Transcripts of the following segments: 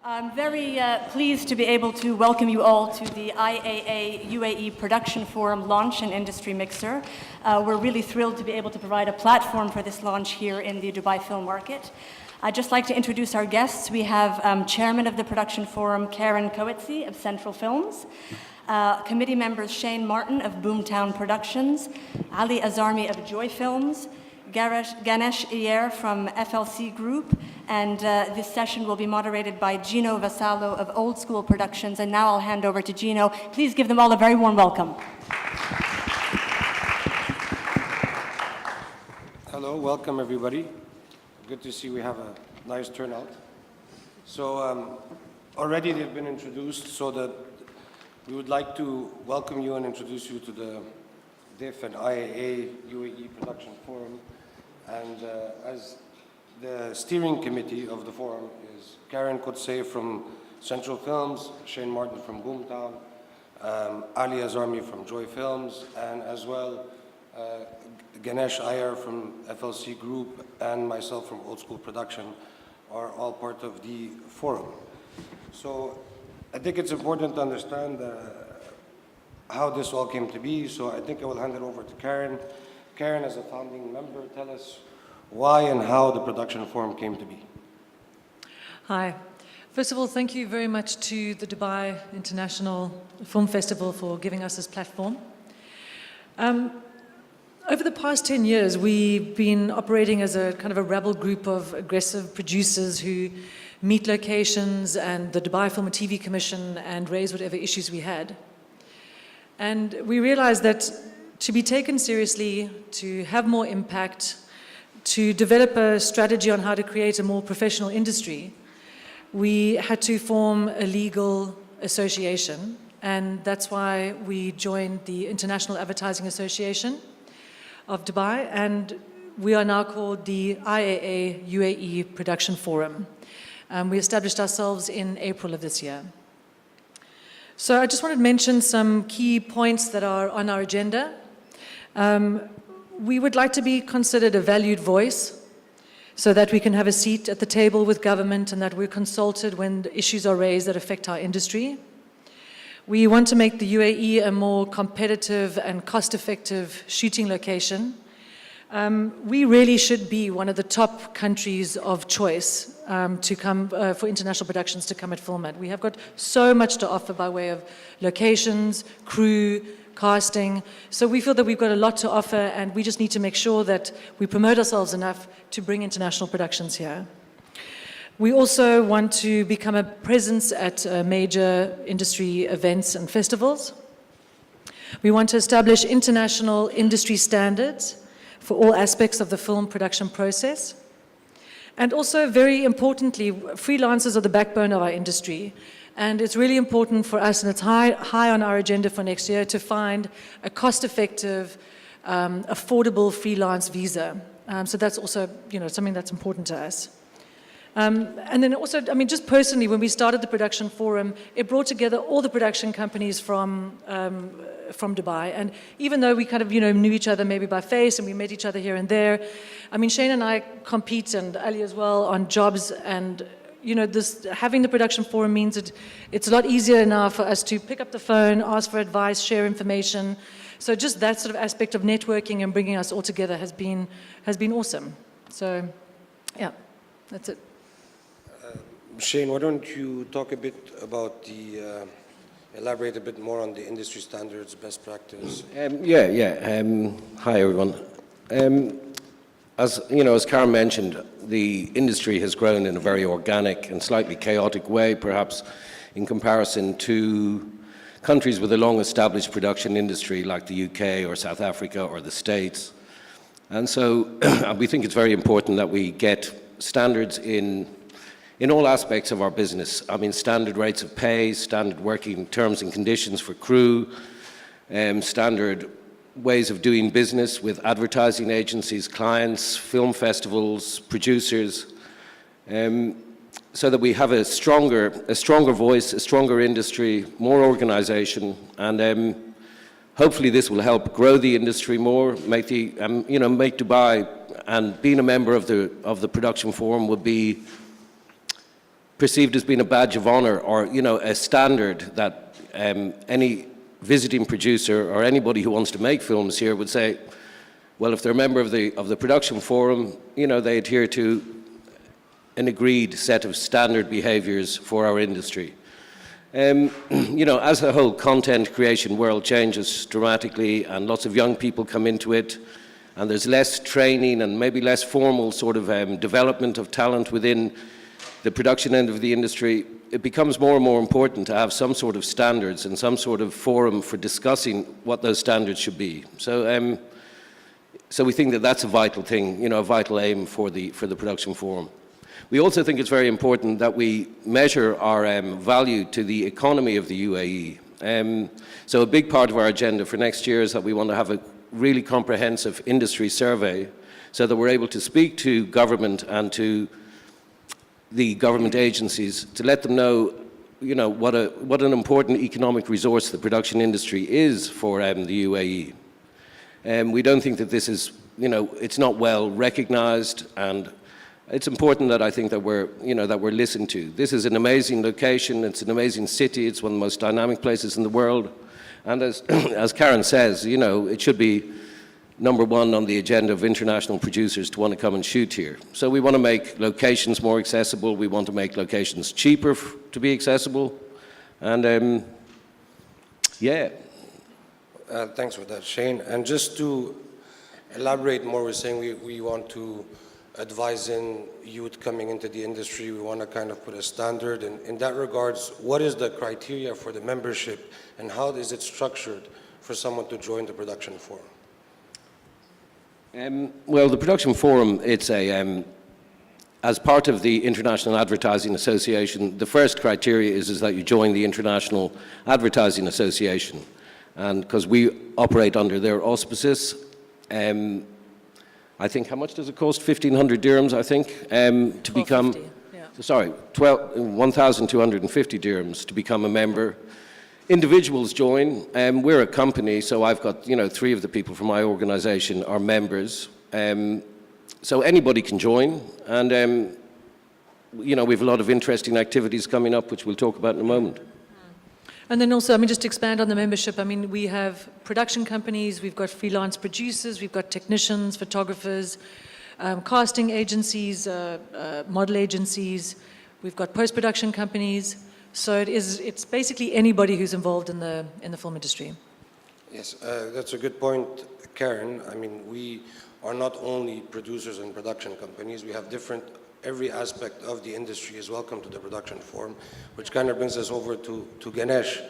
I'm very pleased to be able to welcome you all to the IAA UAE Production Forum Launch and Industry Mixer. We're really thrilled to be able to provide a platform for this launch here in the Dubai film market. I'd just like to introduce our guests. We have Chairman of the Production Forum, Karen Coetzee of Central Films, committee members Shane Martin of Boomtown Productions, Ali Azarmi of Joy Films, Ganesh Iyer from FLC Group, and this session will be moderated by Gino Vassallo of Old School Productions. And now I'll hand over to Gino. Please give them all a very warm welcome. Hello, welcome everybody. Good to see we have a nice turnout. So already they've been introduced, so that we would like to welcome you and introduce you to the DIF and IAA UAE Production Forum. And as the steering committee of the forum is Karen Coetzee from Central Films, Shane Martin from Boomtown, Ali Azarmi from Joy Films, and as well Ganesh Iyer from FLC Group and myself from Old School Production are all part of the forum. So I think it's important to understand how this all came to be, so I think I will hand it over to Karen. Karen, as a founding member, tell us why and how the Production Forum came to be. Hi. First of all, thank you very much to the Dubai International Film Festival for giving us this platform. Over the past 10 years, we've been operating as a kind of a rebel group of aggressive producers who meet locations and the Dubai Film and TV Commission and raise whatever issues we had. And we realized that to be taken seriously, to have more impact, to develop a strategy on how to create a more professional industry, we had to form a legal association. And that's why we joined the International Advertising Association of Dubai, and we are now called the IAA UAE Production Forum. We established ourselves in April of this year. So I just wanted to mention some key points that are on our agenda. We would like to be considered a valued voice so that we can have a seat at the table with government and that we're consulted when issues are raised that affect our industry. We want to make the UAE a more competitive and cost-effective shooting location. We really should be one of the top countries of choice to come for international productions to come at film at. We have got so much to offer by way of locations, crew, casting. So we feel that we've got a lot to offer, and we just need to make sure that we promote ourselves enough to bring international productions here. We also want to become a presence at major industry events and festivals. We want to establish international industry standards for all aspects of the film production process. And also, very importantly, freelancers are the backbone of our industry. And it's really important for us, and it's high on our agenda for next year, to find a cost-effective, affordable freelance visa. So that's also, something that's important to us. And then also, just personally, when we started the Production Forum, it brought together all the production companies from Dubai. And even though we kind of, knew each other maybe by face and we met each other here and there, Shane and I compete, and Ali as well, on jobs. And, having the Production Forum means it's a lot easier now for us to pick up the phone, ask for advice, share information. So just that sort of aspect of networking and bringing us all together has been awesome. So, yeah, that's it. Shane, why don't you talk a bit about elaborate a bit more on the industry standards, best practice? Hi, everyone. As Karen mentioned, the industry has grown in a very organic and slightly chaotic way, perhaps in comparison to countries with a long-established production industry like the UK or South Africa or the States. And so we think it's very important that we get standards in all aspects of our business. Standard rates of pay, standard working terms and conditions for crew, standard ways of doing business with advertising agencies, clients, film festivals, producers, so that we have a stronger voice, a stronger industry, more organization, and hopefully this will help grow the industry more, make Dubai, and being a member of the Production Forum would be perceived as being a badge of honor or, you know, a standard that any visiting producer or anybody who wants to make films here would say, well, if they're a member of the production forum, you know, they adhere to an agreed set of standard behaviors for our industry. You know, as the whole content creation world changes dramatically and lots of young people come into it, and there's less training and maybe less formal sort of development of talent within the production end of the industry, it becomes more and more important to have some sort of standards and some sort of forum for discussing what those standards should be. So, so we think that that's a vital thing, you know, a vital aim for the production forum. We also think it's very important that we measure our value to the economy of the UAE. So a big part of our agenda for next year is that we want to have a really comprehensive industry survey so that we're able to speak to government and to the government agencies to let them know, you know, what an important economic resource the production industry is for the UAE. We don't think that this is, you know, it's not well recognized, and it's important that I think that we're, you know, that we're listened to. This is an amazing location, it's an amazing city, it's one of the most dynamic places in the world. And as Karen says, you know, it should be number one on the agenda of international producers to want to come and shoot here. So we want to make locations more accessible, we want to make locations cheaper to be accessible, and yeah. Thanks for that, Shane. And just to elaborate more, we're saying we want to advise in youth coming into the industry. We want to kind of put a standard. And in that regards, what is the criteria for the membership and how is it structured for someone to join the production forum? Well, the production forum, it's a, as part of the International Advertising Association, the first criteria is that you join the International Advertising Association. And because we operate under their auspices, I think, how much does it cost? 1,500 dirhams, I think, to become, yeah. sorry, 1,250 dirhams to become a member. Individuals join. We're a company, so I've got, you know, 3 of the people from my organization are members. So anybody can join. And, you know, we have a lot of interesting activities coming up, which we'll talk about in a moment. And then also, I mean, just to expand on the membership, I mean, we have production companies, we've got freelance producers, we've got technicians, photographers, casting agencies, model agencies, we've got post-production companies. So it's basically anybody who's involved in the film industry. Yes, that's a good point, Karen. I mean, we are not only producers and production companies, we have every aspect of the industry is welcome to the production forum, which kind of brings us over to Ganesh,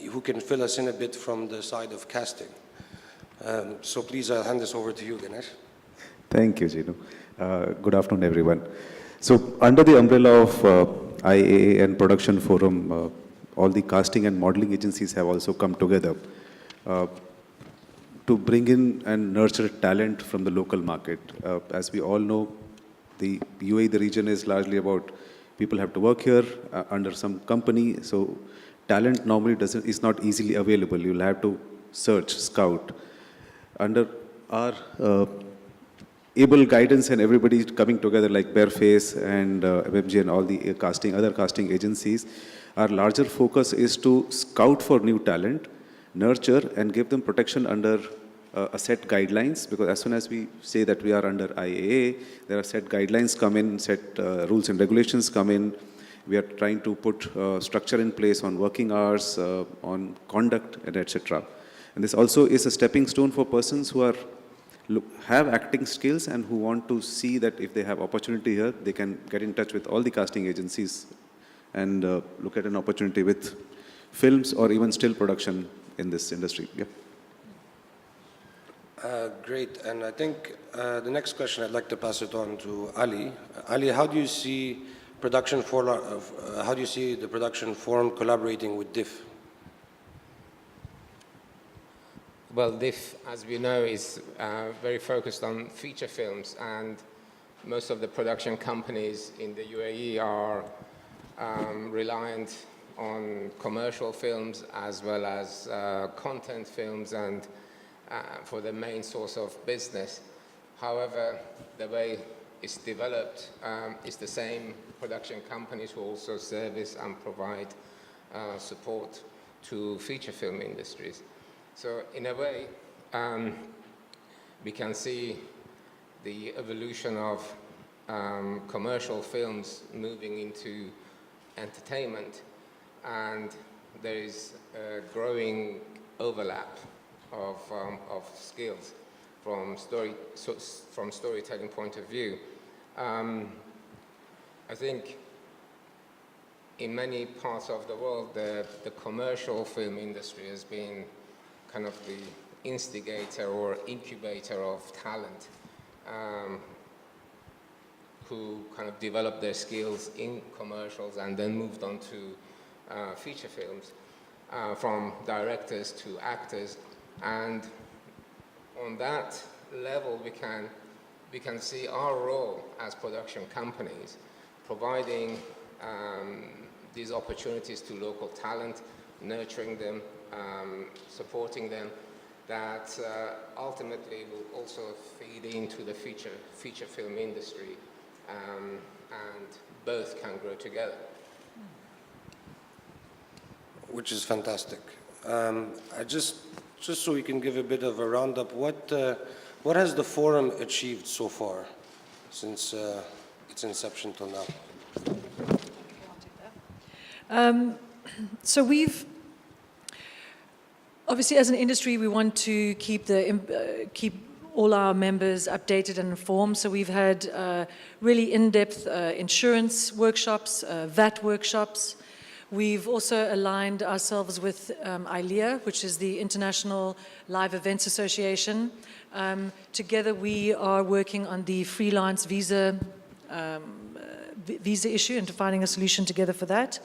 who can fill us in a bit from the side of casting. So please, I'll hand this over to you, Ganesh. Thank you, Gino. Good afternoon, everyone. So under the umbrella of IAA and Production Forum, all the casting and modeling agencies have also come together to bring in and nurture talent from the local market. As we all know, the UAE, the region is largely about people have to work here under some company, so talent normally is not easily available. You'll have to search, scout. Under our able guidance and everybody coming together like Bareface and WebG and all the other casting agencies, our larger focus is to scout for new talent, nurture and give them protection under a set guidelines, because as soon as we say that we are under IAA, there are set guidelines come in, set rules and regulations come in. We are trying to put structure in place on working hours, on conduct, and etc. And this also is a stepping stone for persons who have acting skills and who want to see that if they have opportunity here, they can get in touch with all the casting agencies and look at an opportunity with films or even still production in this industry. Yeah. Great, and I think the next question I'd like to pass it on to Ali. Ali, how do you see the production forum collaborating with DIF? Well, DIF, as we know, is very focused on feature films, and most of the production companies in the UAE are reliant on commercial films as well as content films and for the main source of business. However, the way is developed, it's the same production companies who also service and provide support to feature film industries. So in a way, we can see the evolution of commercial films moving into entertainment, and there is a growing overlap of skills from storytelling point of view. I think in many parts of the world, the commercial film industry has been kind of the instigator or incubator of talent who kind of developed their skills in commercials and then moved on to feature films, from directors to actors. And on that level, we can see our role as production companies, providing these opportunities to local talent, nurturing them, supporting them, that ultimately will also feed into the feature film industry, and both can grow together. Which is fantastic. I just so we can give a bit of a roundup, what has the forum achieved so far since its inception till now? So we've, obviously as an industry, we want to keep all our members updated and informed. So we've had really in-depth insurance workshops, VAT workshops. We've also aligned ourselves with IAA, which is the International Live Events Association. Together we are working on the freelance visa issue and finding a solution together for that.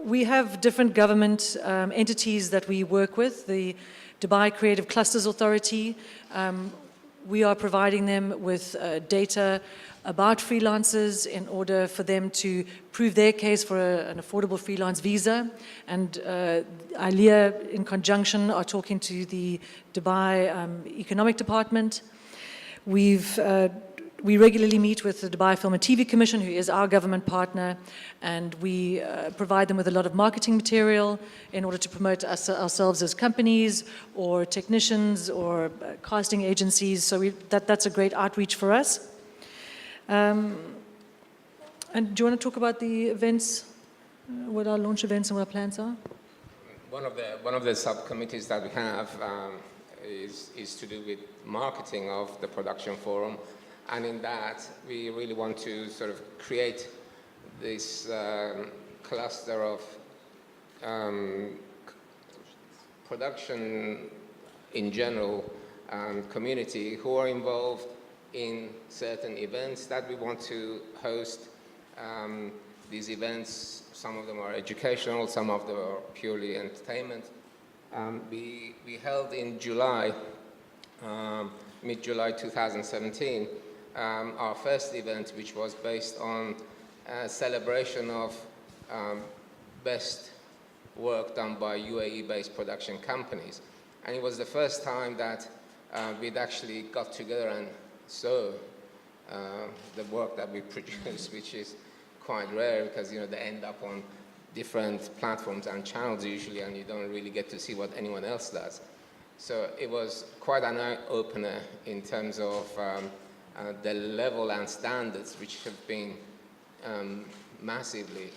We have different government entities that we work with. The Dubai Creative Clusters Authority, we are providing them with data about freelancers in order for them to prove their case for an affordable freelance visa. And IAA, in conjunction, are talking to the Dubai Economic Department. We regularly meet with the Dubai Film and TV Commission, who is our government partner, and we provide them with a lot of marketing material in order to promote ourselves as companies or technicians or casting agencies. So that's a great outreach for us. And do you want to talk about the events, what our launch events and what our plans are? One of the subcommittees that we have is to do with marketing of the production forum. And in that, we really want to sort of create this cluster of production in general community who are involved in certain events that we want to host. These events, some of them are educational, some of them are purely entertainment. We held in July, mid-July 2017, our first event, which was based on a celebration of best work done by UAE-based production companies. And it was the first time that we'd actually got together and saw the work that we produce, which is quite rare because, they end up on different platforms and channels usually, and you don't really get to see what anyone else does. So it was quite an eye-opener in terms of the level and standards which have been massively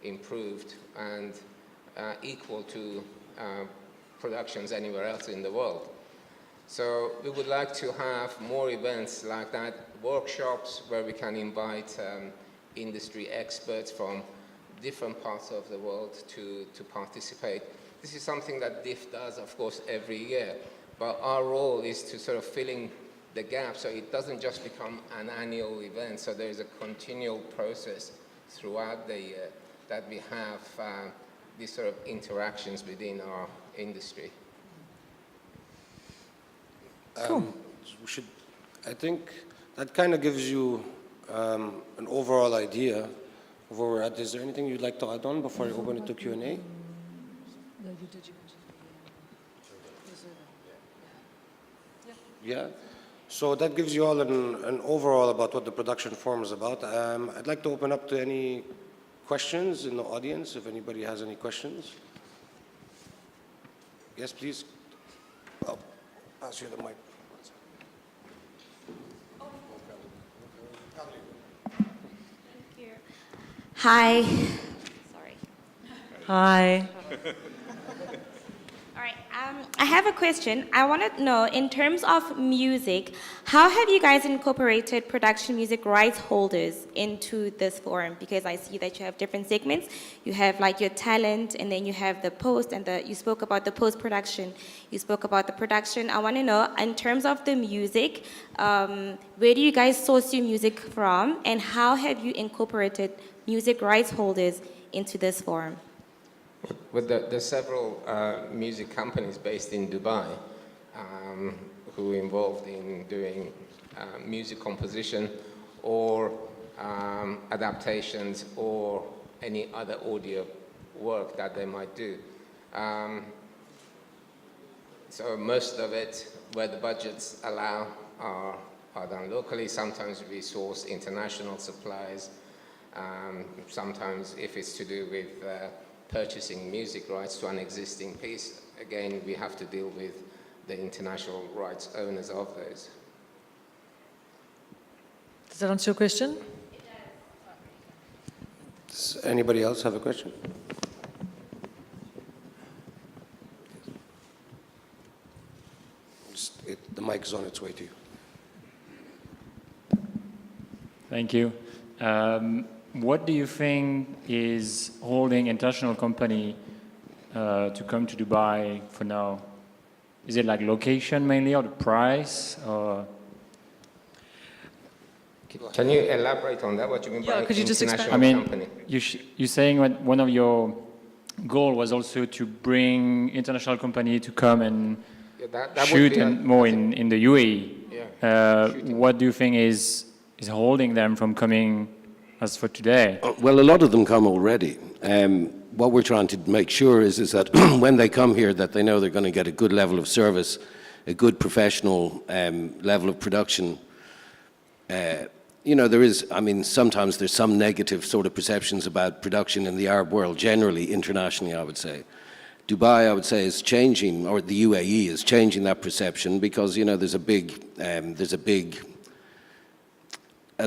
improved and equal to productions anywhere else in the world. So we would like to have more events like that, workshops where we can invite industry experts from different parts of the world to participate. This is something that DIF does, of course, every year, but our role is to sort of fill in the gap so it doesn't just become an annual event. So there is a continual process throughout the year that we have these sort of interactions within our industry. Cool. I think that kind of gives you an overall idea of where we're at. Is there anything you'd like to add on before I open it to Q&A? No, you did. You mentioned Yeah. So that gives you all an overall about what the production forum is about. I'd like to open up to any questions in the audience, if anybody has any questions. Yes, please. I'll pass you the mic. Hi. Sorry. Hi. All right. I have a question. I want to know, in terms of music, how have you guys incorporated production music rights holders into this forum? Because I see that you have different segments. You have like your talent, and then you have the post, and you spoke about the post-production. You spoke about the production. I want to know, in terms of the music, where do you guys source your music from, and how have you incorporated music rights holders into this forum? Well, there's several music companies based in Dubai who are involved in doing music composition or adaptations or any other audio work that they might do. So most of it, where the budgets allow, are done locally. Sometimes we source international supplies. Sometimes if it's to do with purchasing music rights to an existing piece, again, we have to deal with the international rights owners of those. Does that answer your question? Does anybody else have a question? The mic is on its way to you. Thank you. What do you think is holding international company to come to Dubai for now? Is it like location mainly, or the price, or? Can you elaborate on that? What you mean by could you just expand? international I mean, company? you're saying one of your goal was also to bring international company to come and Yeah, that shoot would be more in the UAE. Yeah, What do you think is holding them from coming as for today? Well, a lot of them come already. What we're trying to make sure is that when they come here, that they know they're going to get a good level of service, a good professional level of production. You know, there is, I mean, sometimes there's some negative sort of perceptions about production in the Arab world, generally, internationally, I would say. Dubai, I would say, is changing, or the UAE is changing that perception because, you know, there's a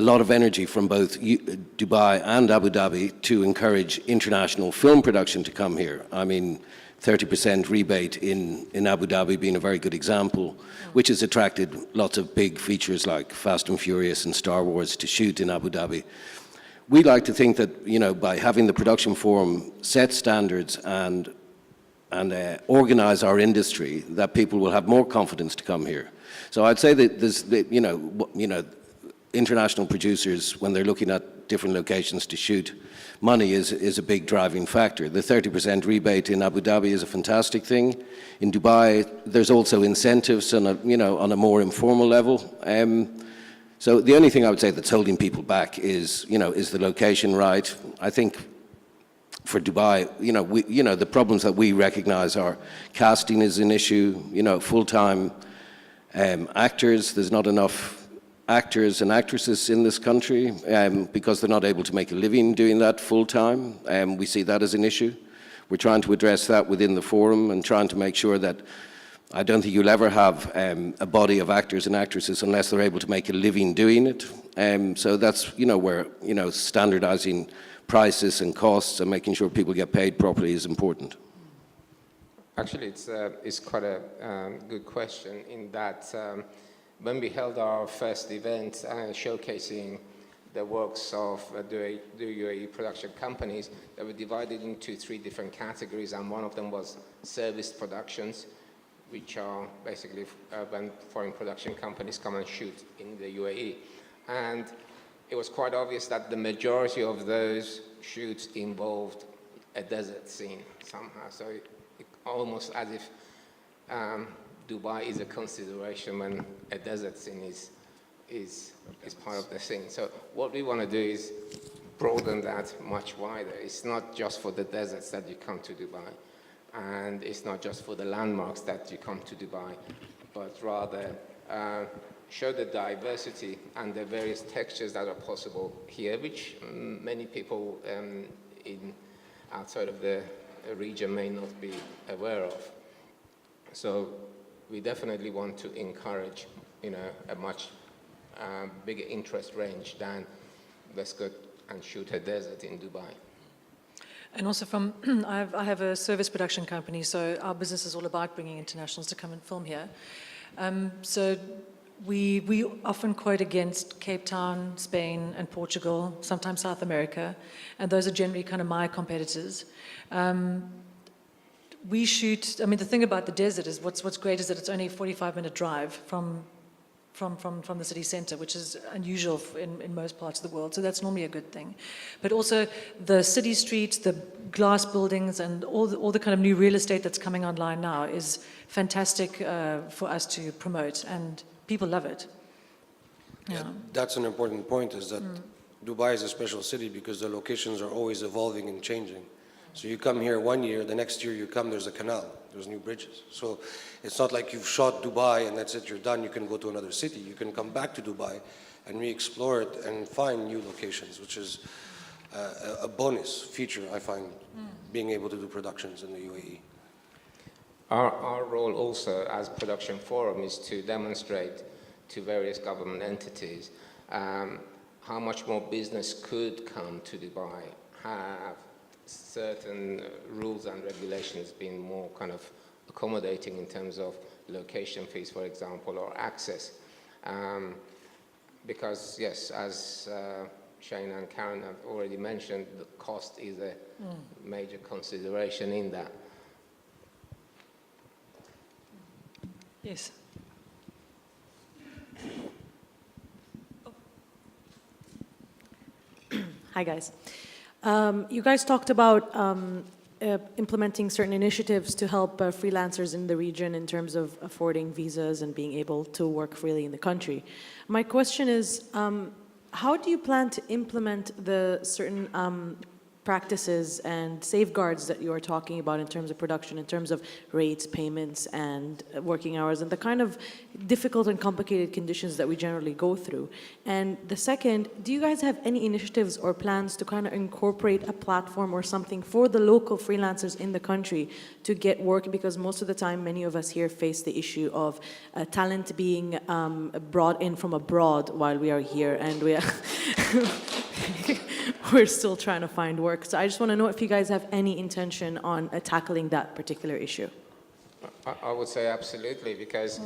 lot of energy from both Dubai and Abu Dhabi to encourage international film production to come here. I mean, 30% rebate in Abu Dhabi being a very good example, which has attracted lots of big features like Fast and Furious and Star Wars to shoot in Abu Dhabi. We like to think that, you know, by having the production forum set standards and organize our industry, that people will have more confidence to come here. So I'd say that there's, international producers, when they're looking at different locations to shoot, money is a big driving factor. The 30% rebate in Abu Dhabi is a fantastic thing. In Dubai, there's also incentives on a more informal level. So the only thing I would say that's holding people back is the location right. I think for Dubai, the problems that we recognize are casting is an issue, full-time actors. There's not enough actors and actresses in this country because they're not able to make a living doing that full-time. We see that as an issue. We're trying to address that within the forum and trying to make sure that I don't think you'll ever have a body of actors and actresses unless they're able to make a living doing it. So that's, where, standardizing prices and costs and making sure people get paid properly is important. Actually, it's quite a good question in that when we held our first event showcasing the works of the UAE production companies, they were divided into 3 different categories, and one of them was service productions, which are basically when foreign production companies come and shoot in the UAE. And it was quite obvious that the majority of those shoots involved a desert scene somehow. So it almost as if Dubai is a consideration when a desert scene is part of the scene. So what we want to do is broaden that much wider. It's not just for the deserts that you come to Dubai, and it's not just for the landmarks that you come to Dubai, but rather show the diversity and the various textures that are possible here, which many people outside of the region may not be aware of. So we definitely want to encourage, a much bigger interest range than let's go and shoot a desert in Dubai. And also I have a service production company, so our business is all about bringing internationals to come and film here. So we often quote against Cape Town, Spain, and Portugal, sometimes South America, and those are generally kind of my competitors. We shoot, the thing about the desert is what's great is that it's only a 45-minute drive from the city center, which is unusual in most parts of the world, so that's normally a good thing. But also the city streets, the glass buildings, and all the kind of new real estate that's coming online now is fantastic for us to promote, and people love it. Yeah, that's an important point, is that Dubai is a special city because the locations are always evolving and changing. So you come here one year, the next year you come, there's a canal, there's new bridges. So it's not like you've shot Dubai and that's it, you're done, you can go to another city. You can come back to Dubai and re-explore it and find new locations, which is a bonus feature, I find, being able to do productions in the UAE. Our role also as Production Forum is to demonstrate to various government entities how much more business could come to Dubai, have certain rules and regulations being more kind of accommodating in terms of location fees, for example, or access. Because, yes, as Shane and Karen have already mentioned, the cost is a major consideration in that. Yes. Hi, guys. You guys talked about implementing certain initiatives to help freelancers in the region in terms of affording visas and being able to work freely in the country. My question is, how do you plan to implement the certain practices and safeguards that you are talking about in terms of production, in terms of rates, payments, and working hours, and the kind of difficult and complicated conditions that we generally go through? And the second, do you guys have any initiatives or plans to kind of incorporate a platform or something for the local freelancers in the country to get work? Because most of the time, many of us here face the issue of talent being brought in from abroad while we are here, and we are we're still trying to find work. So I just want to know if you guys have any intention on tackling that particular issue. I would say absolutely, because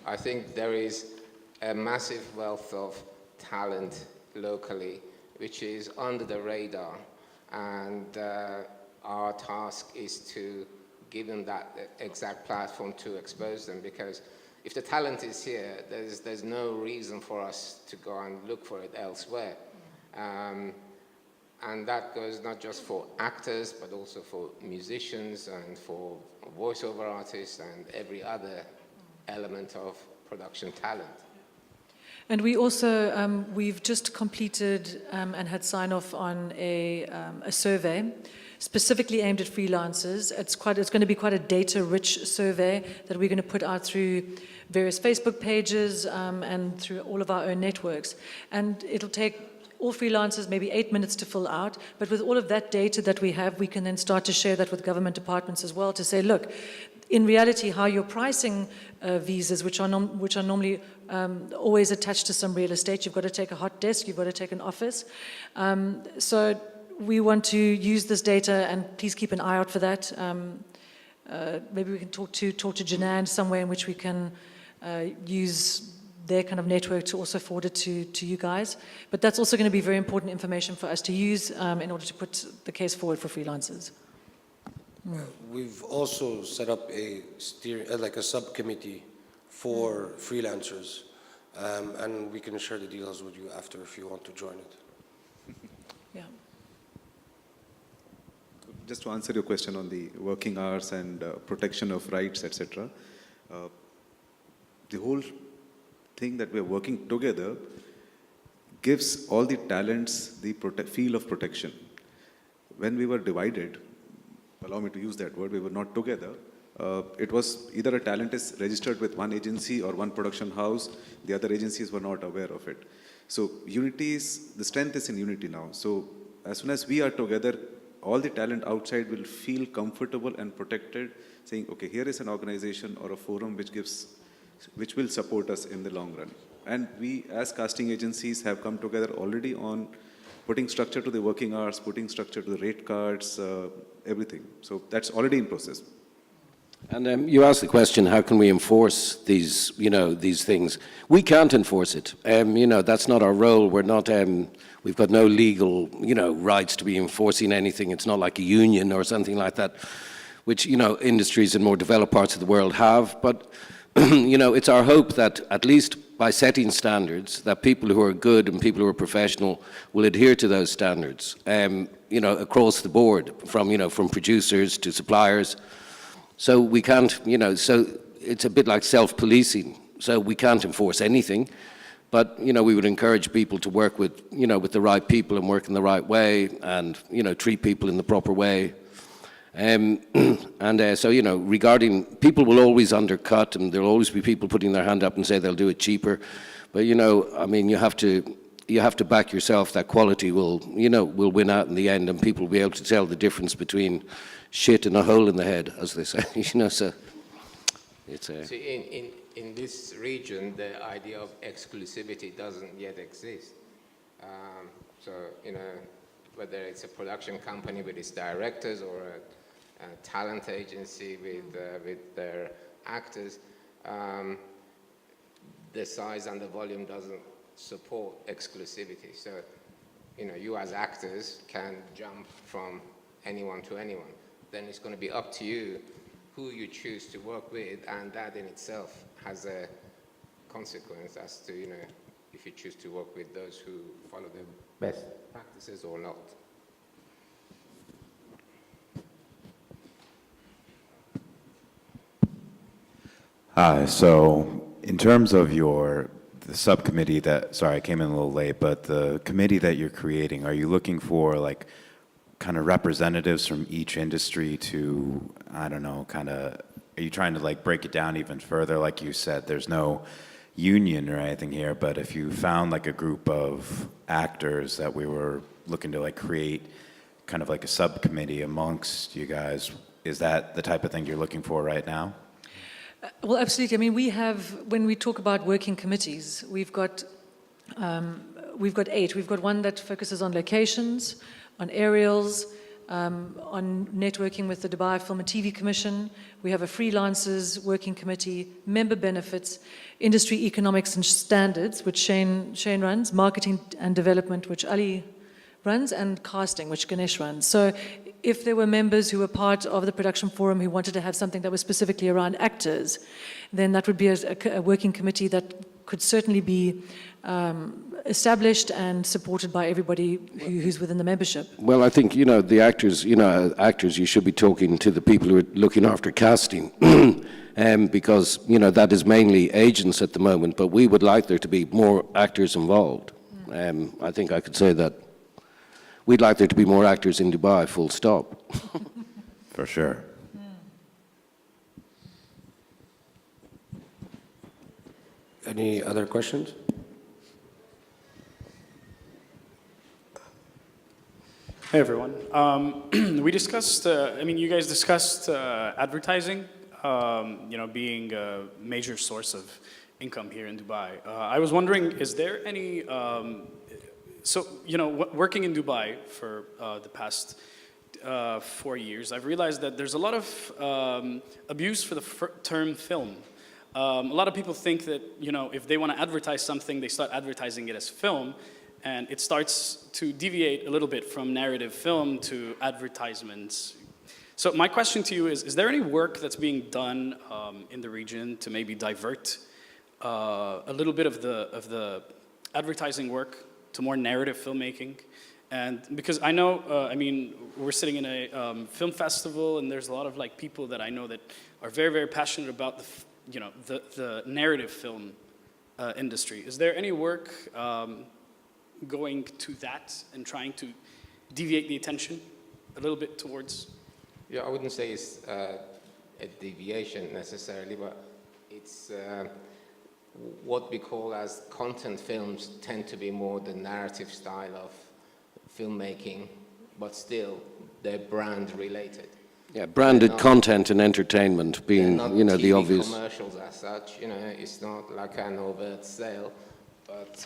I think there is a massive wealth of talent locally, which is under the radar. And our task is to give them that exact platform to expose them, because if the talent is here, there's no reason for us to go and look for it elsewhere. And that goes not just for actors, but also for musicians and for voiceover artists and every other element of production talent. And we also, we've just completed and had sign off on a survey specifically aimed at freelancers. It's going to be quite a data-rich survey that we're going to put out through various Facebook pages and through all of our own networks. And it'll take all freelancers maybe 8 minutes to fill out, but with all of that data that we have, we can then start to share that with government departments as well, to say, look, in reality, how you're pricing visas, which are normally always attached to some real estate. You've got to take a hot desk, you've got to take an office. So we want to use this data, and please keep an eye out for that. Maybe we can talk to Janan somewhere in which we can use their kind of network to also forward it to you guys. But that's also going to be very important information for us to use in order to put the case forward for freelancers. We've also set up a subcommittee for freelancers, and we can share the details with you after if you want to join it. Yeah. Just to answer your question on the working hours and protection of rights, etc., the whole thing that we're working together gives all the talents the feel of protection. When we were divided, allow me to use that word, we were not together, It was either a talent is registered with one agency or one production house, the other agencies were not aware of it. So the strength is in unity now. So as soon as we are together, all the talent outside will feel comfortable and protected, saying, okay, here is an organization or a forum which will support us in the long run. And we, as casting agencies, have come together already on putting structure to the working hours, putting structure to the rate cards, everything. So that's already in process. And you asked the question, how can we enforce these, these things? We can't enforce it. That's not our role. We've got no legal, rights to be enforcing anything. It's not like a union or something like that, which, industries in more developed parts of the world have. But, it's our hope that at least by setting standards, that people who are good and people who are professional will adhere to those standards, across the board, from producers to suppliers. So we can't, so it's a bit like self-policing. So we can't enforce anything, but, we would encourage people to work with, with the right people and work in the right way and, treat people in the proper way. So, regarding, people will always undercut and there'll always be people putting their hand up and say they'll do it cheaper. But, you have to back yourself that quality will win out in the end, and people will be able to tell the difference between shit and a hole in the head, as they say. So it's a... See, in this region, the idea of exclusivity doesn't yet exist. So, whether it's a production company with its directors or a talent agency with their actors, the size and the volume doesn't support exclusivity. So, you as actors can jump from anyone to anyone. Then it's going to be up to you who you choose to work with, and that in itself has a consequence as to, if you choose to work with those who follow the best practices or not. Hi, so in terms of the subcommittee sorry, I came in a little late, but the committee that you're creating, are you looking for like kind of representatives from each industry to, I don't know, are you trying to like break it down even further? Like you said, there's no union or anything here, but if you found like a group of actors that we were looking to like create kind of like a subcommittee amongst you guys, is that the type of thing you're looking for right now? Well, absolutely. I mean, when we talk about working committees, we've got 8. We've got one that focuses on locations, on aerials, on networking with the Dubai Film and TV Commission. We have a freelancers working committee, member benefits, industry economics and standards, which Shane runs, marketing and development, which Ali runs, and casting, which Ganesh runs. So if there were members who were part of the production forum who wanted to have something that was specifically around actors, then that would be a working committee that could certainly be established and supported by everybody who's within the membership. Well, I think, the actors, actors, you should be talking to the people who are looking after casting, because, that is mainly agents at the moment, but we would like there to be more actors involved. I think I could say that. We'd like there to be more actors in Dubai, full stop. For sure. Any other questions? Hey everyone. We discussed, you guys discussed advertising, being a major source of income here in Dubai. I was wondering, is there any, working in Dubai for the past 4 years, I've realized that there's a lot of abuse for the term film. A lot of people think that, if they want to advertise something, they start advertising it as film, and it starts to deviate a little bit from narrative film to advertisements. So my question to you is there any work that's being done in the region to maybe divert a little bit of the advertising work to more narrative filmmaking? And because I know, we're sitting in a film festival, and there's a lot of people that I know that are very, very passionate about the narrative film industry. Is there any work going to that and trying to deviate the attention a little bit towards? Yeah, I wouldn't say it's a deviation necessarily, but it's what we call as content films tend to be more the narrative style of filmmaking, but still they're brand related. Yeah, branded not, content and entertainment being, not you know, the TV obvious. commercials as such, you know, it's not like an overt sale, but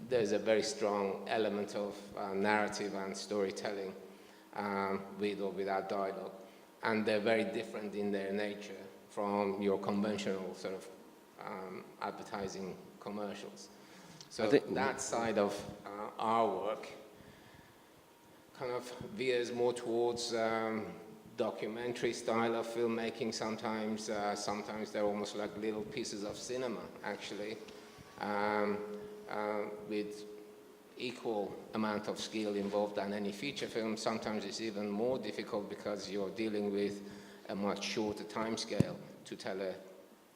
there's a very strong element of narrative and storytelling with or without dialogue. And they're very different in their nature from your conventional sort of advertising commercials. So that side of our work kind of veers more towards documentary style of filmmaking sometimes. Sometimes they're almost like little pieces of cinema, actually, with equal amount of skill involved than any feature film. Sometimes it's even more difficult because you're dealing with a much shorter time scale to tell a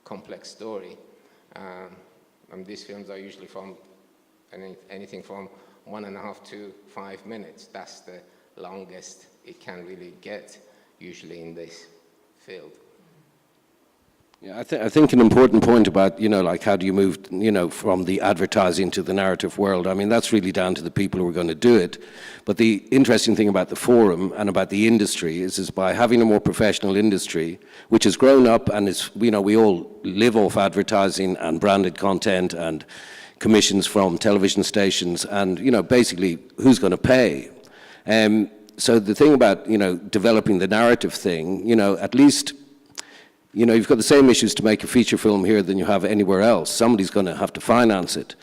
complex story. And these films are usually from anything from 1.5 to 5 minutes. That's the longest it can really get, usually in this field. Yeah, I think an important point about, you know, like how do you move, you know, from the advertising to the narrative world, I mean, that's really down to the people who are going to do it. But the interesting thing about the forum and about the industry is by having a more professional industry, which has grown up and is, you know, we all live off advertising and branded content and commissions from television stations and, you know, basically who's going to pay? So the thing about, you know, developing the narrative thing, you know, at least, you know, you've got the same issues to make a feature film here than you have anywhere else. Somebody's going to have to finance it.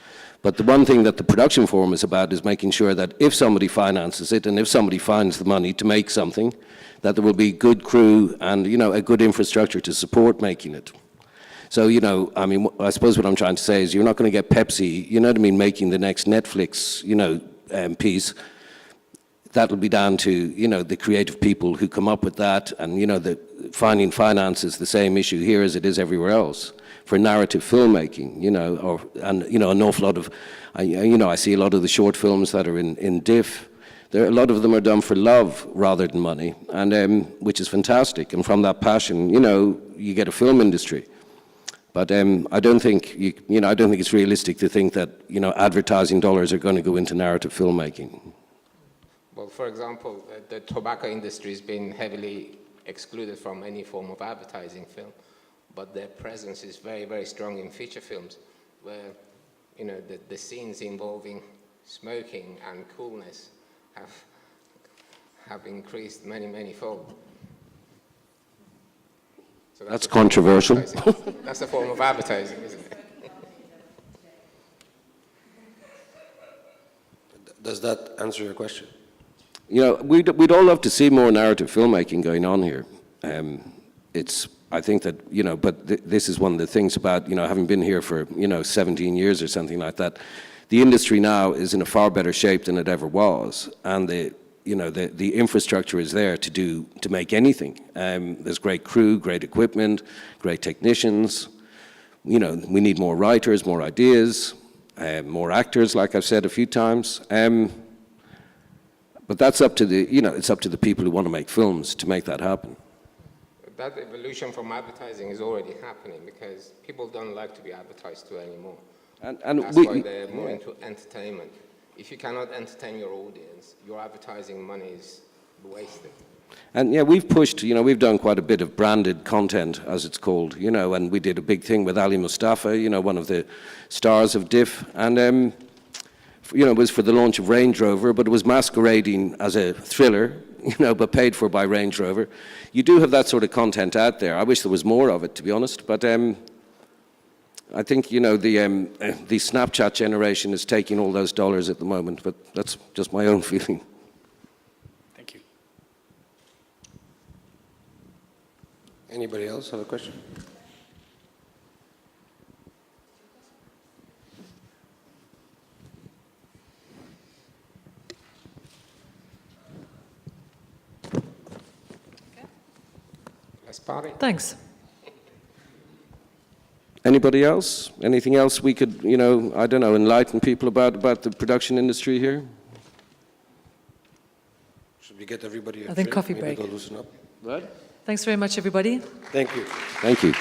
But the one thing that the production forum is about is making sure that if somebody finances it and if somebody finds the money to make something, that there will be good crew and, you know, a good infrastructure to support making it. So, you know, I mean, I suppose what I'm trying to say is you're not going to get Pepsi, you know what I mean, making the next Netflix, you know, piece. That'll be down to, you know, the creative people who come up with that, and, you know, finding finance is the same issue here as it is everywhere else for narrative filmmaking, you know, and, you know, an awful lot of, you know, I see a lot of the short films that are in DIF. A lot of them are done for love rather than money, and which is fantastic. And from that passion, you know, you get a film industry. But I don't think, you know, I don't think it's realistic to think that, you know, advertising dollars are going to go into narrative filmmaking. Well, for example, the tobacco industry has been heavily excluded from any form of advertising film, but their presence is very, very strong in feature films, where, you know, the scenes involving smoking and coolness have increased many, many fold. So that's controversial. That's a form of advertising, isn't it? Does that answer your question? You know, we'd all love to see more narrative filmmaking going on here. I think that, you know, but this is one of the things about, you know, having been here for, you know, 17 years or something like that, the industry now is in a far better shape than it ever was. And the infrastructure is there to make anything. There's great crew, great equipment, great technicians. You know, we need more writers, more ideas, more actors, like I've said a few times. But that's up to it's up to the people who want to make films to make that happen. That evolution from advertising is already happening because people don't like to be advertised to anymore. And that's why they're more into entertainment. If you cannot entertain your audience, your advertising money is wasted. And yeah, we've pushed, you know, we've done quite a bit of branded content, as it's called, you know, and we did a big thing with Ali Mustafa, you know, one of the stars of DIF, and you know, it was for the launch of Range Rover, but it was masquerading as a thriller, you know, but paid for by Range Rover. You do have that sort of content out there. I wish there was more of it, to be honest, but I think, you know, the Snapchat generation is taking all those dollars at the moment, but that's just my own feeling. Thank you. Anybody else have a question? Thanks. Anybody else? Anything else we could, you know, I don't know, enlighten people about the production industry here? Should we get everybody a I think drink? coffee Maybe break. they'll loosen up. Good? Thanks very much, everybody. Thank you. Thank you.